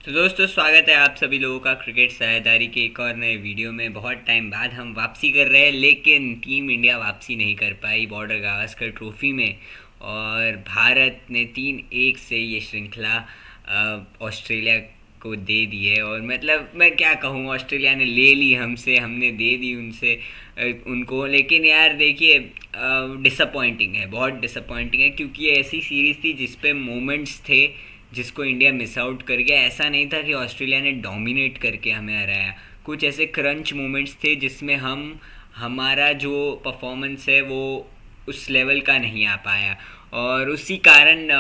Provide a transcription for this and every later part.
तो दोस्तों, स्वागत है आप सभी लोगों का क्रिकेट साझेदारी के एक और नए वीडियो में। बहुत टाइम बाद हम वापसी कर रहे हैं, लेकिन टीम इंडिया वापसी नहीं कर पाई बॉर्डर गावस्कर ट्रॉफी में। और भारत ने 3-1 से ये श्रृंखला ऑस्ट्रेलिया को दे दी है। और मतलब मैं क्या कहूँ, ऑस्ट्रेलिया ने ले ली हमसे, हमने दे दी उनसे उनको। लेकिन यार देखिए, डिसअपॉइंटिंग है, बहुत डिसअपॉइंटिंग है, क्योंकि ये ऐसी सीरीज़ थी जिस पे मोमेंट्स थे जिसको इंडिया मिस आउट कर गया। ऐसा नहीं था कि ऑस्ट्रेलिया ने डोमिनेट करके हमें हराया। कुछ ऐसे क्रंच मोमेंट्स थे जिसमें हमारा जो परफॉर्मेंस है वो उस लेवल का नहीं आ पाया। और उसी कारण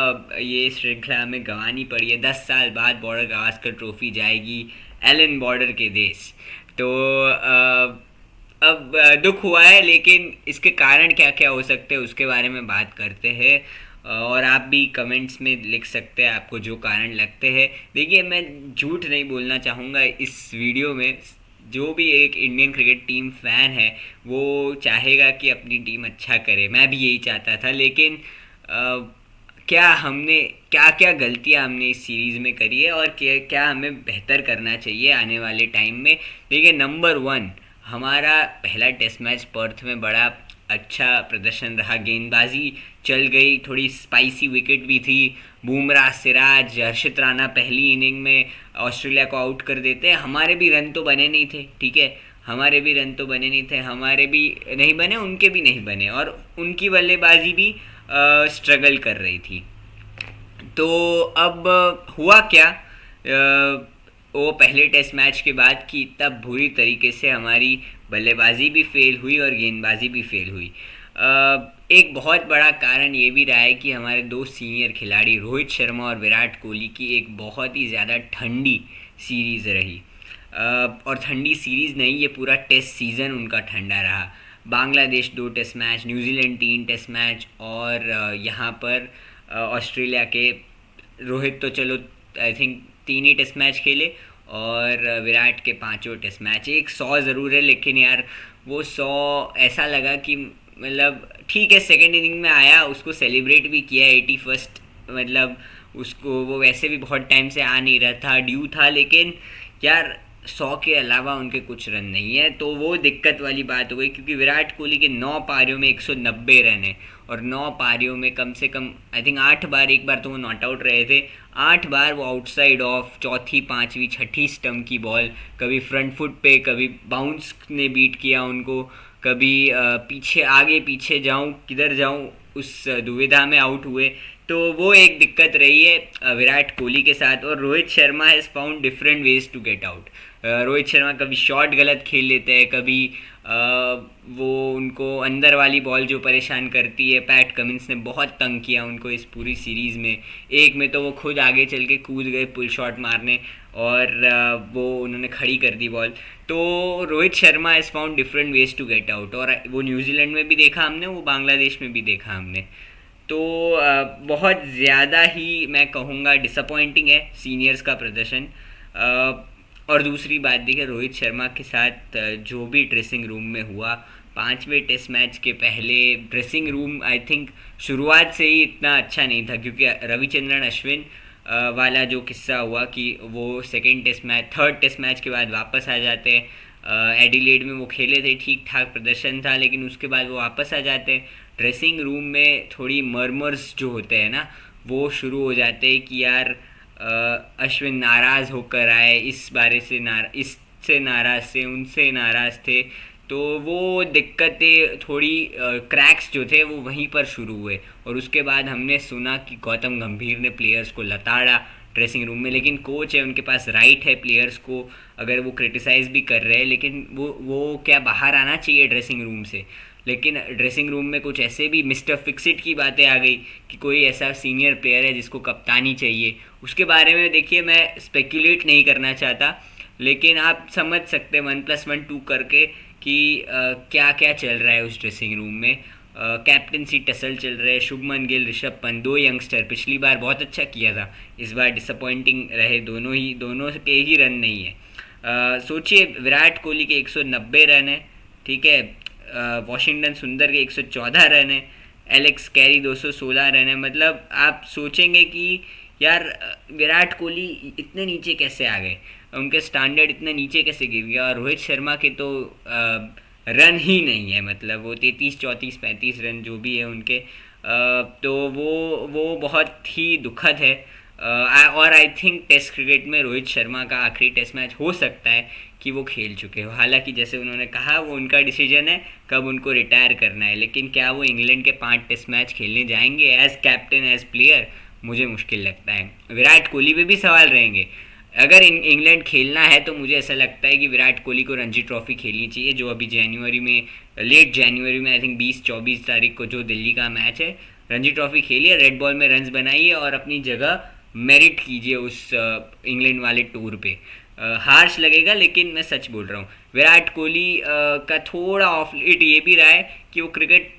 ये श्रृंखला हमें गंवानी पड़ी है। 10 साल बाद बॉर्डर गावस्कर ट्रॉफी जाएगी एलन बॉर्डर के देश। तो अब दुख हुआ है, लेकिन इसके कारण क्या क्या हो सकते हैं उसके बारे में बात करते हैं। और आप भी कमेंट्स में लिख सकते हैं आपको जो कारण लगते हैं। देखिए, मैं झूठ नहीं बोलना चाहूँगा इस वीडियो में। जो भी एक इंडियन क्रिकेट टीम फ़ैन है वो चाहेगा कि अपनी टीम अच्छा करे, मैं भी यही चाहता था। लेकिन क्या हमने क्या क्या गलतियां हमने इस सीरीज़ में करी है और क्या क्या हमें बेहतर करना चाहिए आने वाले टाइम में। देखिए, नंबर वन, हमारा पहला टेस्ट मैच पर्थ में बड़ा अच्छा प्रदर्शन रहा। गेंदबाजी चल गई, थोड़ी स्पाइसी विकेट भी थी। बुमराह, सिराज, हर्षित राणा पहली इनिंग में ऑस्ट्रेलिया को आउट कर देते हैं। हमारे भी रन तो बने नहीं थे, ठीक है, हमारे भी रन तो बने नहीं थे, हमारे भी नहीं बने, उनके भी नहीं बने। और उनकी बल्लेबाजी भी स्ट्रगल कर रही थी। तो अब हुआ क्या, वो पहले टेस्ट मैच के बाद कि इतना बुरी तरीके से हमारी बल्लेबाजी भी फेल हुई और गेंदबाजी भी फेल हुई। एक बहुत बड़ा कारण ये भी रहा है कि हमारे दो सीनियर खिलाड़ी रोहित शर्मा और विराट कोहली की एक बहुत ही ज़्यादा ठंडी सीरीज़ रही। और ठंडी सीरीज़ नहीं, ये पूरा टेस्ट सीज़न उनका ठंडा रहा। Bangladesh 2 test match, New Zealand 3 test match, और यहाँ पर ऑस्ट्रेलिया के रोहित तो चलो आई थिंक 3 ही टेस्ट मैच खेले, और विराट के 5 टेस्ट मैच। एक 100 ज़रूर है, लेकिन यार वो 100 ऐसा लगा कि मतलब ठीक है, सेकेंड इनिंग में आया, उसको सेलिब्रेट भी किया 81st। मतलब उसको वो वैसे भी बहुत टाइम से आ नहीं रहा था, ड्यू था। लेकिन यार 100 के अलावा उनके कुछ रन नहीं है, तो वो दिक्कत वाली बात हो गई। क्योंकि विराट कोहली के 9 पारियों में 190 रन है, और 9 पारियों में कम से कम आई थिंक 8 बार, एक बार तो वो नॉट आउट रहे थे, 8 बार वो आउटसाइड ऑफ चौथी, पांचवी, छठी स्टंप की बॉल, कभी फ्रंट फुट पे, कभी बाउंस ने बीट किया उनको, कभी पीछे, आगे पीछे जाऊं किधर जाऊं, उस दुविधा में आउट हुए। तो वो एक दिक्कत रही है विराट कोहली के साथ। और Rohit Sharma has found different ways to get out. Rohit Sharma कभी शॉट गलत खेल लेते हैं, कभी वो उनको अंदर वाली बॉल जो परेशान करती है। पैट कमिंस ने बहुत तंग किया उनको इस पूरी सीरीज़ में। एक में तो वो खुद आगे चल के कूद गए पुल शॉट मारने, और वो उन्होंने खड़ी कर दी बॉल। तो Rohit Sharma has found different ways to get out, और वो न्यूजीलैंड में भी देखा हमने, वो बांग्लादेश में भी देखा हमने। तो बहुत ज़्यादा ही मैं कहूँगा डिसअपॉइंटिंग है सीनियर्स का प्रदर्शन। और दूसरी बात देखिए, रोहित शर्मा के साथ जो भी ड्रेसिंग रूम में हुआ 5वें टेस्ट मैच के पहले, ड्रेसिंग रूम आई थिंक शुरुआत से ही इतना अच्छा नहीं था। क्योंकि रविचंद्रन अश्विन वाला जो किस्सा हुआ कि वो second test match, third test match के बाद वापस आ जाते हैं। एडिलेड में वो खेले थे, ठीक ठाक प्रदर्शन था, लेकिन उसके बाद वो वापस आ जाते हैं। ड्रेसिंग रूम में थोड़ी मर्मर्स जो होते हैं ना, वो शुरू हो जाते हैं कि यार अश्विन नाराज़ होकर आए, इस बारे से इससे नाराज़ थे, उनसे नाराज़ थे। तो वो दिक्कतें थोड़ी, क्रैक्स जो थे वो वहीं पर शुरू हुए। और उसके बाद हमने सुना कि गौतम गंभीर ने प्लेयर्स को लताड़ा ड्रेसिंग रूम में। लेकिन कोच है, उनके पास राइट है प्लेयर्स को, अगर वो क्रिटिसाइज़ भी कर रहे हैं, लेकिन वो क्या बाहर आना चाहिए ड्रेसिंग रूम से। लेकिन ड्रेसिंग रूम में कुछ ऐसे भी मिस्टर फिक्सिट की बातें आ गई कि कोई ऐसा सीनियर प्लेयर है जिसको कप्तानी चाहिए। उसके बारे में देखिए, मैं स्पेक्यूलेट नहीं करना चाहता, लेकिन आप समझ सकते हैं 1+1 2 करके कि क्या क्या चल रहा है उस ड्रेसिंग रूम में। कैप्टनसी टसल चल रहे हैं। शुभमन गिल, ऋषभ पंत, दो यंगस्टर पिछली बार बहुत अच्छा किया था, इस बार डिसअपॉइंटिंग रहे दोनों के ही रन नहीं है। सोचिए, विराट कोहली के 190 रन है, ठीक है, वॉशिंगटन सुंदर के 114 रन है, एलेक्स कैरी 216 रन है। मतलब आप सोचेंगे कि यार विराट कोहली इतने नीचे कैसे आ गए, उनके स्टैंडर्ड इतने नीचे कैसे गिर गया। और रोहित शर्मा के तो रन ही नहीं है, मतलब वो 33 34 35 रन जो भी है उनके, तो वो बहुत ही दुखद है। और आई थिंक टेस्ट क्रिकेट में रोहित शर्मा का आखिरी टेस्ट मैच हो सकता है कि वो खेल चुके हो। हालांकि जैसे उन्होंने कहा वो उनका डिसीजन है कब उनको रिटायर करना है, लेकिन क्या वो इंग्लैंड के 5 टेस्ट मैच खेलने जाएंगे एज कैप्टन एज प्लेयर, मुझे मुश्किल लगता है। विराट कोहली पे भी सवाल रहेंगे। अगर इंग्लैंड खेलना है तो मुझे ऐसा लगता है कि विराट कोहली को रणजी ट्रॉफी खेलनी चाहिए, जो अभी जनवरी में, लेट जनवरी में, आई थिंक 20 24 तारीख को जो दिल्ली का मैच है, रणजी ट्रॉफी खेलिए, रेड बॉल में रन्स बनाइए और अपनी जगह मेरिट कीजिए उस इंग्लैंड वाले टूर पे। हार्श लगेगा लेकिन मैं सच बोल रहा हूँ। विराट कोहली का थोड़ा ऑफ लेट ये भी रहा है कि वो क्रिकेट,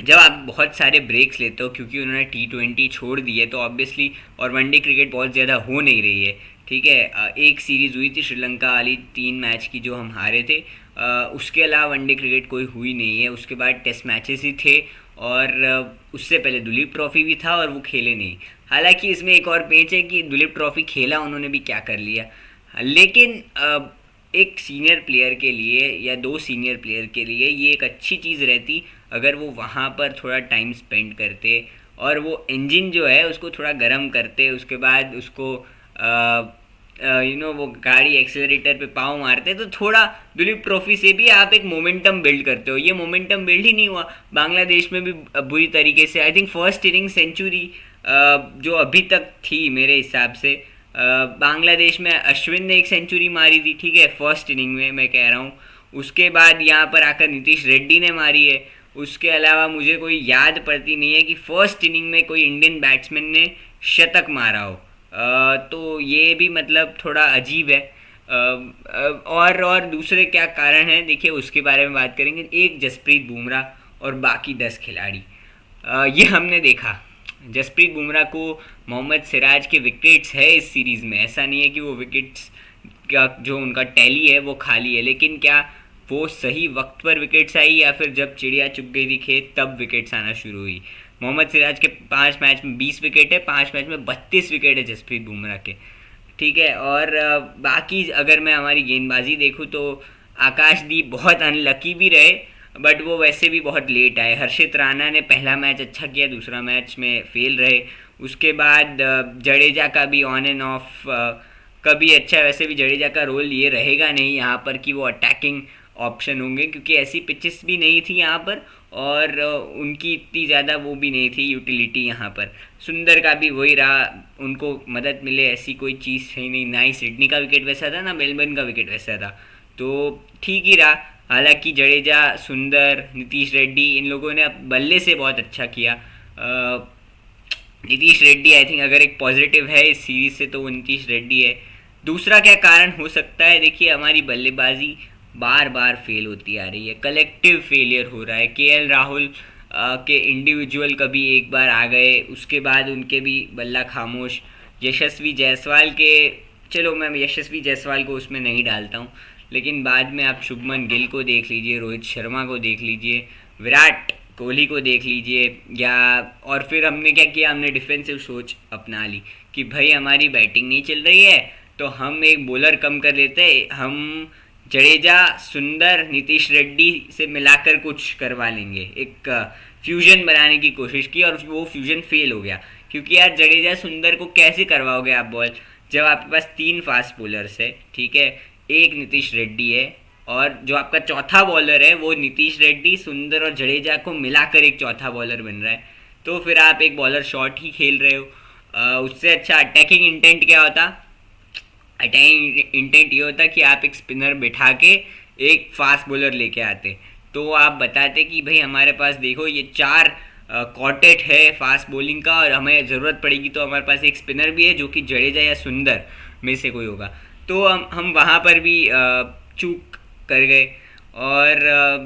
जब आप बहुत सारे ब्रेक्स लेते हो, क्योंकि उन्होंने T20 छोड़ दी है तो ऑब्वियसली, और वनडे क्रिकेट बहुत ज़्यादा हो नहीं रही है, ठीक है। एक सीरीज़ हुई थी श्रीलंका वाली 3 मैच की जो हम हारे थे, उसके अलावा वनडे क्रिकेट कोई हुई नहीं है। उसके बाद टेस्ट मैचेस ही थे, और उससे पहले दुलीप ट्रॉफी भी था और वो खेले नहीं। हालांकि इसमें एक और पेच है कि दुलीप ट्रॉफी खेला उन्होंने भी क्या कर लिया, लेकिन एक सीनियर प्लेयर के लिए या 2 सीनियर प्लेयर के लिए ये एक अच्छी चीज़ रहती अगर वो वहाँ पर थोड़ा टाइम स्पेंड करते और वो इंजन जो है उसको थोड़ा गर्म करते, उसके बाद उसको वो गाड़ी एक्सेलरेटर पे पाँव मारते, तो थोड़ा दुलीप ट्रॉफी से भी आप एक मोमेंटम बिल्ड करते हो। ये मोमेंटम बिल्ड ही नहीं हुआ। बांग्लादेश में भी बुरी तरीके से, I think first inning century जो अभी तक थी मेरे हिसाब से, बांग्लादेश में अश्विन ने एक सेंचुरी मारी थी, ठीक है, फर्स्ट इनिंग में मैं कह रहा हूँ। उसके बाद यहाँ पर आकर नीतीश रेड्डी ने मारी है। उसके अलावा मुझे कोई याद पड़ती नहीं है कि फर्स्ट इनिंग में कोई इंडियन बैट्समैन ने शतक मारा हो। तो ये भी मतलब थोड़ा अजीब है। और दूसरे क्या कारण हैं, देखिए उसके बारे में बात करेंगे। एक जसप्रीत बुमराह और बाकी 10 खिलाड़ी, ये हमने देखा। जसप्रीत बुमराह को मोहम्मद सिराज के विकेट्स है इस सीरीज़ में, ऐसा नहीं है कि वो विकेट्स का जो उनका टैली है वो खाली है, लेकिन क्या वो सही वक्त पर विकेट्स आई या फिर जब चिड़िया चुग गई थी खेत तब विकेट्स आना शुरू हुई। मोहम्मद सिराज के 5 मैच में 20 विकेट है, 5 मैच में 32 विकेट है जसप्रीत बुमराह के, ठीक है। और बाकी अगर मैं हमारी गेंदबाजी देखूँ तो आकाशदीप बहुत अनलकी भी रहे, बट वो वैसे भी बहुत लेट आए। हर्षित राणा ने पहला मैच अच्छा किया, दूसरा मैच में फेल रहे। उसके बाद जडेजा का भी ऑन एंड ऑफ कभी अच्छा, वैसे भी जडेजा का रोल ये रहेगा नहीं यहाँ पर कि वो अटैकिंग ऑप्शन होंगे, क्योंकि ऐसी पिचेस भी नहीं थी यहाँ पर, और उनकी इतनी ज़्यादा वो भी नहीं थी यूटिलिटी यहाँ पर। सुंदर का भी वही रहा, उनको मदद मिले ऐसी कोई चीज़ है नहीं, ना ही सिडनी का विकेट वैसा था ना मेलबर्न का विकेट वैसा था, तो ठीक ही रहा। हालांकि जडेजा, सुंदर, नीतीश रेड्डी, इन लोगों ने बल्ले से बहुत अच्छा किया। नीतीश रेड्डी आई थिंक अगर एक पॉजिटिव है इस सीरीज़ से तो वो नीतीश रेड्डी है। दूसरा क्या कारण हो सकता है, देखिए हमारी बल्लेबाजी बार बार फेल होती आ रही है, कलेक्टिव फेलियर हो रहा है। KL राहुल के इंडिविजुअल कभी एक बार आ गए, उसके बाद उनके भी बल्ला खामोश। यशस्वी जायसवाल के, चलो मैं यशस्वी जायसवाल को उसमें नहीं डालता हूँ, लेकिन बाद में आप शुभमन गिल को देख लीजिए, रोहित शर्मा को देख लीजिए, विराट कोहली को देख लीजिए, या और फिर हमने क्या किया, हमने डिफेंसिव सोच अपना ली कि भाई हमारी बैटिंग नहीं चल रही है तो हम एक बॉलर कम कर लेते हैं, हम जडेजा, सुंदर, नीतीश रेड्डी से मिलाकर कुछ करवा लेंगे, एक फ्यूजन बनाने की कोशिश की और वो फ्यूजन फेल हो गया। क्योंकि यार जडेजा सुंदर को कैसे करवाओगे आप बॉल, जब आपके पास 3 फास्ट बॉलर्स है, ठीक है, एक नीतीश रेड्डी है और जो आपका चौथा बॉलर है वो नीतीश रेड्डी, सुंदर और जडेजा को मिलाकर एक चौथा बॉलर बन रहा है, तो फिर आप एक बॉलर शॉट ही खेल रहे हो। उससे अच्छा अटैकिंग इंटेंट क्या होता, अटैकिंग इंटेंट ये होता कि आप एक स्पिनर बिठा के एक फास्ट बॉलर लेके आते, तो आप बताते कि भाई हमारे पास देखो ये 4 कॉर्टेट है फास्ट बॉलिंग का और हमें ज़रूरत पड़ेगी तो हमारे पास एक स्पिनर भी है जो कि जडेजा या सुंदर में से कोई होगा। तो हम वहाँ पर भी चूक कर गए। और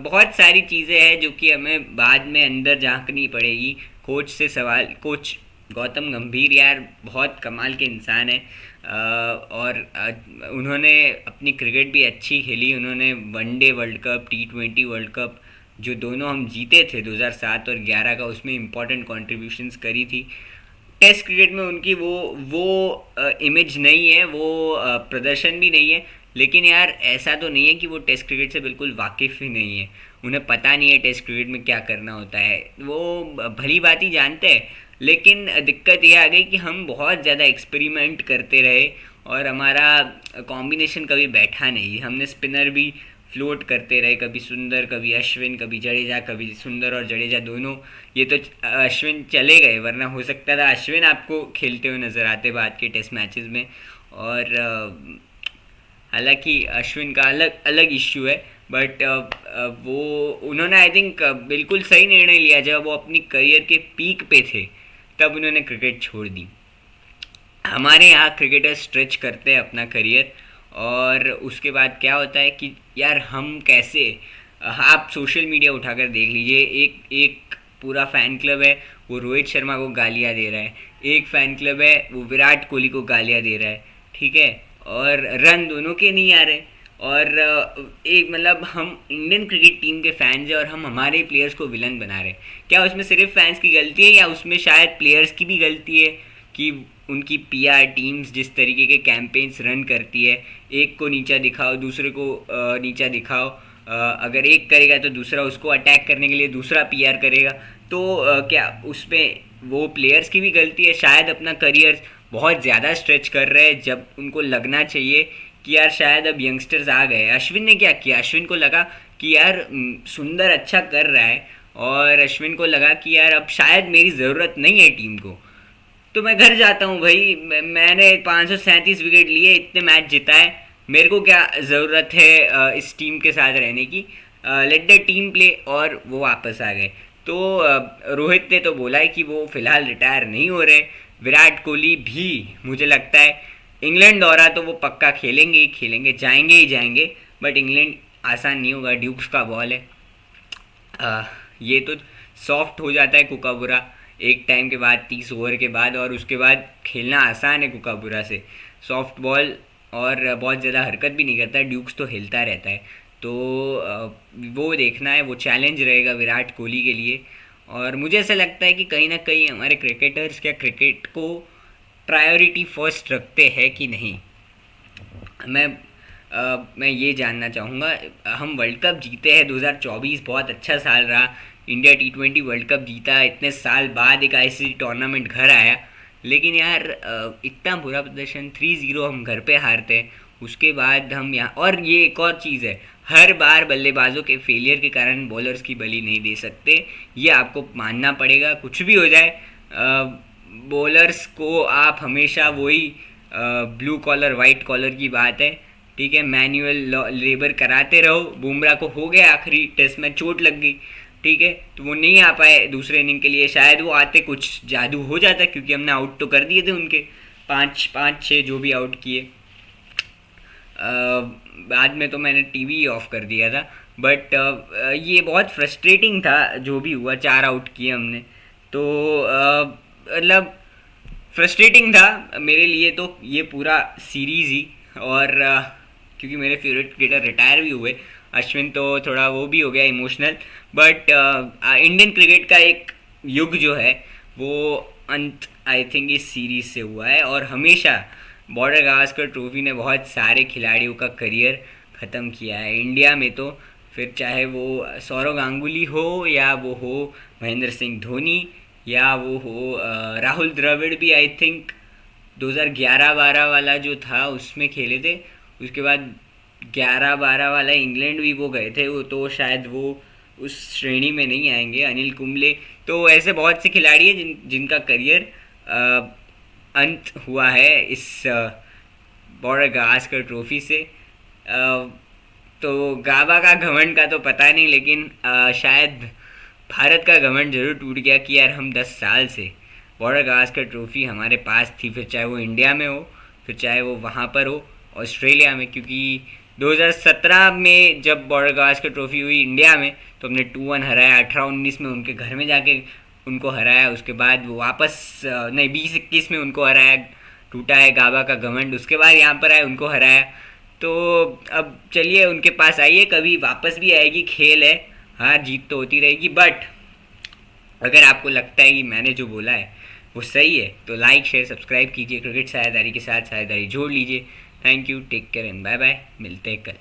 बहुत सारी चीज़ें हैं जो कि हमें बाद में अंदर झांकनी पड़ेगी। कोच से सवाल, कोच गौतम गंभीर यार बहुत कमाल के इंसान है, और उन्होंने अपनी क्रिकेट भी अच्छी खेली। उन्होंने one day world cup, T20 world cup जो दोनों हम जीते थे 2007 और 11 का, उसमें इम्पोर्टेंट कॉन्ट्रीब्यूशंस करी थी। टेस्ट क्रिकेट में उनकी वो इमेज नहीं है, वो प्रदर्शन भी नहीं है। लेकिन यार ऐसा तो नहीं है कि वो टेस्ट क्रिकेट से बिल्कुल वाकिफ़ ही नहीं है, उन्हें पता नहीं है टेस्ट क्रिकेट में क्या करना होता है, वो भली बात ही जानते हैं। लेकिन दिक्कत ये आ गई कि हम बहुत ज़्यादा एक्सपेरिमेंट करते रहे और हमारा कॉम्बिनेशन कभी बैठा नहीं। हमने स्पिनर भी फ्लोट करते रहे, कभी सुंदर कभी अश्विन कभी जडेजा, कभी सुंदर और जडेजा दोनों। ये तो अश्विन चले गए, वरना हो सकता था अश्विन आपको खेलते हुए नज़र आते बाद के टेस्ट मैचेस में। और हालांकि अश्विन का अलग अलग इश्यू है, बट वो उन्होंने आई थिंक बिल्कुल सही निर्णय लिया। जब वो अपनी करियर के पीक पे थे तब उन्होंने क्रिकेट छोड़ दी। हमारे यहाँ क्रिकेटर स्ट्रेच करते हैं अपना करियर और उसके बाद क्या होता है कि यार हम कैसे, आप सोशल मीडिया उठाकर देख लीजिए, एक एक पूरा फ़ैन क्लब है वो रोहित शर्मा को गालियाँ दे रहा है, एक फ़ैन क्लब है वो विराट कोहली को गालियाँ दे रहा है, ठीक है, और रन दोनों के नहीं आ रहे। और एक मतलब हम इंडियन क्रिकेट टीम के फैंस हैं और हम हमारे प्लेयर्स को विलन बना रहे हैं। क्या उसमें सिर्फ फैंस की गलती है या उसमें शायद प्लेयर्स की भी गलती है कि उनकी पीआर टीम्स जिस तरीके के कैंपेन्स रन करती है, एक को नीचा दिखाओ दूसरे को नीचा दिखाओ, अगर एक करेगा तो दूसरा उसको अटैक करने के लिए दूसरा पीआर करेगा। तो क्या उसमें वो प्लेयर्स की भी गलती है? शायद अपना करियर बहुत ज़्यादा स्ट्रेच कर रहे हैं जब उनको लगना चाहिए कि यार शायद अब यंगस्टर्स आ गए। अश्विन ने क्या किया, अश्विन को लगा कि यार सुंदर अच्छा कर रहा है और अश्विन को लगा कि यार अब शायद मेरी ज़रूरत नहीं है टीम को, तो मैं घर जाता हूँ भाई। मैंने 537 विकेट लिए, इतने मैच जिताए, मेरे को क्या ज़रूरत है इस टीम के साथ रहने की, लेट द टीम प्ले। और वो वापस आ गए। तो रोहित ने तो बोला है कि वो फ़िलहाल रिटायर नहीं हो रहे। विराट कोहली भी मुझे लगता है इंग्लैंड दौरा तो वो पक्का खेलेंगे ही खेलेंगे, जाएंगे ही जाएंगे, बट इंग्लैंड आसान नहीं होगा, ड्यूक्स का बॉल है। ये तो सॉफ्ट हो जाता है कुकाबुरा एक टाइम के बाद, 30 ओवर के बाद, और उसके बाद खेलना आसान है कुकाबुरा से, सॉफ्ट बॉल और बहुत ज़्यादा हरकत भी नहीं करता, ड्यूक्स तो हिलता रहता है। तो वो देखना है, वो चैलेंज रहेगा विराट कोहली के लिए। और मुझे ऐसा लगता है कि कहीं ना कहीं हमारे क्रिकेटर्स क्या क्रिकेट को प्रायोरिटी फर्स्ट रखते हैं कि नहीं। मैं मैं ये जानना चाहूँगा। हम वर्ल्ड कप जीते हैं 2024, बहुत अच्छा साल रहा, इंडिया T20 वर्ल्ड कप जीता, इतने साल बाद एक ICC टूर्नामेंट घर आया। लेकिन यार इतना बुरा प्रदर्शन, 3-0 हम घर पे हारते हैं, उसके बाद हम यहाँ। और ये एक और चीज़ है, हर बार बल्लेबाजों के फेलियर के कारण बॉलर्स की बलि नहीं दे सकते, ये आपको मानना पड़ेगा। कुछ भी हो जाए बॉलर्स को आप हमेशा वही ब्लू कॉलर वाइट कॉलर की बात है, ठीक है, मैनुअल लेबर कराते रहो। बुमराह को हो गया आखिरी टेस्ट में चोट लग गई, ठीक है, तो वो नहीं आ पाए दूसरे इनिंग के लिए। शायद वो आते कुछ जादू हो जाता, क्योंकि हमने आउट तो कर दिए थे उनके 5-6 जो भी आउट किए। बाद में तो मैंने टीवी ऑफ कर दिया था, बट ये बहुत फ्रस्ट्रेटिंग था जो भी हुआ, 4 आउट किए हमने, तो मतलब फ्रस्ट्रेटिंग था मेरे लिए तो ये पूरा सीरीज़ ही। और क्योंकि मेरे फेवरेट क्रिकेटर रिटायर भी हुए, अश्विन तो थोड़ा वो भी हो गया इमोशनल, बट इंडियन क्रिकेट का एक युग जो है वो अंत आई थिंक इस सीरीज़ से हुआ है। और हमेशा बॉर्डर गावस्कर ट्रॉफी ने बहुत सारे खिलाड़ियों का करियर ख़त्म किया है इंडिया में। तो फिर चाहे वो सौरव गांगुली हो या वो हो महेंद्र सिंह धोनी या वो हो राहुल द्रविड़ भी आई थिंक 2011-12 वाला जो था उसमें खेले थे, उसके बाद 11-12 वाला इंग्लैंड भी वो गए थे, वो तो शायद वो उस श्रेणी में नहीं आएंगे। अनिल कुंबले, तो ऐसे बहुत से खिलाड़ी हैं जिनका करियर अंत हुआ है इस बॉर्डर गावस्कर ट्रॉफी से। तो गाबा का घमंड का तो पता नहीं, लेकिन शायद भारत का घमंड जरूर टूट गया कि यार हम 10 साल से बॉर्डर गावस्कर ट्रॉफी हमारे पास थी, फिर चाहे वो इंडिया में हो, फिर चाहे वो वहाँ पर हो ऑस्ट्रेलिया में। क्योंकि 2017 में जब बॉर्डर गावस्कर ट्रॉफी हुई इंडिया में तो हमने 2-1 हराया, 18-19 में उनके घर में जाके उनको हराया, उसके बाद वो वापस नहीं 20-21 में उनको हराया, टूटा है गाबा का घमंड, उसके बाद यहाँ पर आए उनको हराया। तो अब चलिए उनके पास आइए, कभी वापस भी आएगी, खेल है, हार जीत तो होती रहेगी। बट अगर आपको लगता है कि मैंने जो बोला है वो सही है। तो लाइक शेयर सब्सक्राइब कीजिए, क्रिकेट साझेदारी के साथ साझेदारी जोड़ लीजिए। Thank you, take care and bye bye, मिलते हैं कल।